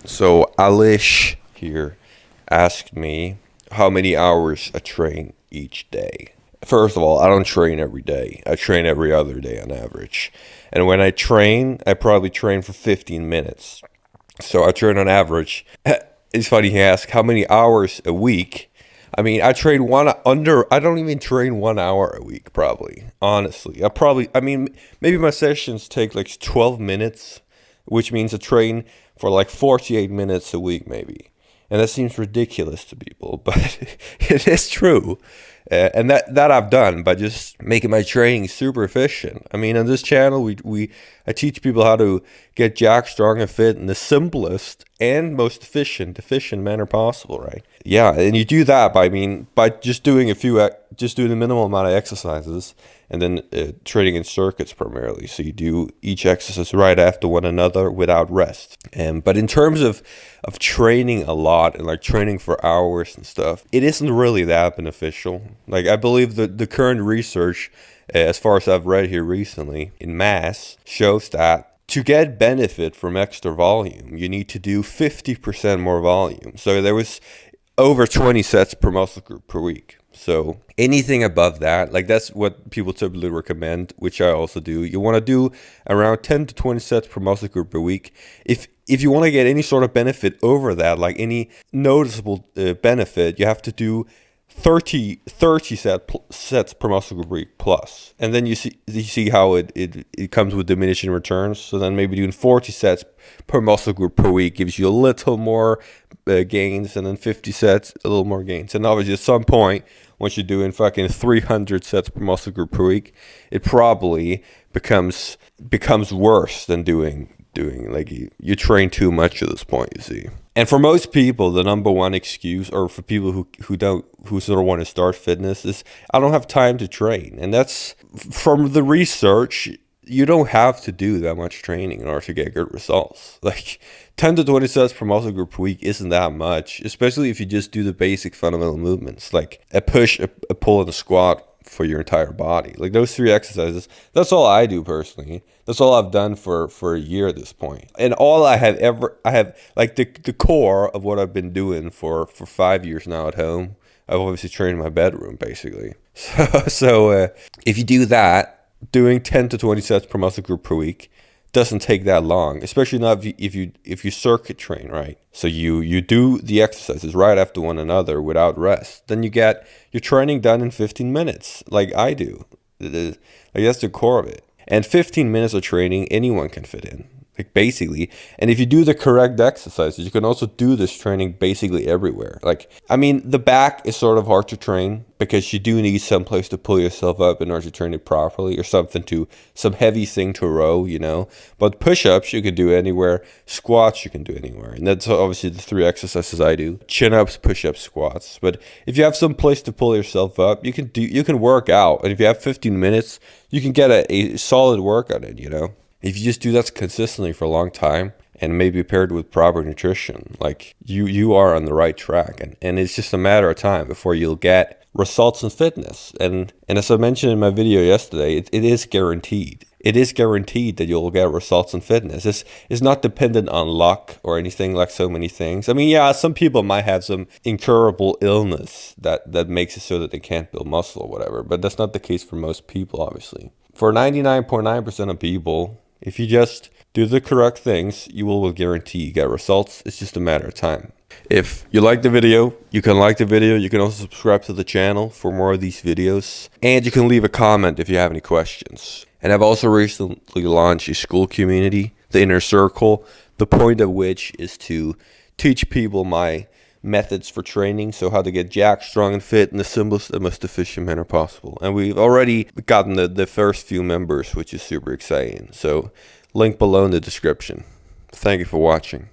So Alish here asked me how many hours I train each day. First of all, I don't train every day. I train every other day on average. And when I train, I probably train for 15 minutes. So I train on average. It's funny he asked how many hours a week. I mean, I don't even train 1 hour a week, probably. Honestly, maybe my sessions take like 12 minutes, which means I train for like 48 minutes a week, maybe. And that seems ridiculous to people, but it is true. And that I've done by just making my training super efficient. I mean, on this channel, I teach people how to get jacked, strong, and fit in the simplest and most efficient manner possible, right? Yeah, and you do that by just doing the minimal amount of exercises, and then training in circuits primarily. So you do each exercise right after one another without rest. But in terms of training a lot and like training for hours and stuff, it isn't really that beneficial. Like I believe the current research, as far as I've read here recently in mass, shows that to get benefit from extra volume, you need to do 50% more volume. So there was over 20 sets per muscle group per week. So anything above that, like that's what people typically recommend, which I also do. You want to do around 10 to 20 sets per muscle group per week. If you want to get any sort of benefit over that, like any noticeable benefit, you have to do 30 sets per muscle group per week plus. And then you see how it comes with diminishing returns. So then maybe doing 40 sets per muscle group per week gives you a little more gains, and then 50 sets, a little more gains. And obviously at some point, once you're doing fucking 300 sets per muscle group per week, it probably becomes worse than doing like you train too much at this point, you see. And for most people, the number one excuse, or for people who sort of want to start fitness, is I don't have time to train. And that's from the research. You don't have to do that much training in order to get good results. Like 10 to 20 sets per muscle group per week isn't that much, especially if you just do the basic fundamental movements like a push, a pull, and a squat for your entire body. Like those 3 exercises, that's all I do personally. That's all I've done for a year at this point. And all I have like the core of what I've been doing for 5 years now at home. I've obviously trained in my bedroom basically. So if you do that, doing 10 to 20 sets per muscle group per week doesn't take that long, especially not if you circuit train, right? So you do the exercises right after one another without rest. Then you get your training done in 15 minutes, like I do. Like that's the core of it. And 15 minutes of training, anyone can fit in, like basically. And if you do the correct exercises, you can also do this training basically everywhere. Like, I mean, the back is sort of hard to train because you do need some place to pull yourself up in order to train it properly, or some heavy thing to row, you know. But push-ups you can do anywhere, squats you can do anywhere. And that's obviously the 3 exercises I do: chin-ups, push-ups, squats. But if you have some place to pull yourself up, you can work out. And if you have 15 minutes, you can get a solid workout in, you know. If you just do that consistently for a long time, and maybe paired with proper nutrition, like you are on the right track, and it's just a matter of time before you'll get results in fitness. And as I mentioned in my video yesterday, it is guaranteed. It is guaranteed that you'll get results in fitness. It's not dependent on luck or anything like so many things. I mean, yeah, some people might have some incurable illness that makes it so that they can't build muscle or whatever, but that's not the case for most people, obviously. For 99.9% of people, if you just do the correct things, you will guarantee get results. It's just a matter of time. If you like the video, you can like the video. You can also subscribe to the channel for more of these videos. And you can leave a comment if you have any questions. And I've also recently launched a school community, the Inner Circle, the point of which is to teach people my methods for training, so how to get jacked, strong, and fit in the simplest and most efficient manner possible. And we've already gotten the first few members, which is super exciting. So link below in the description. Thank you for watching.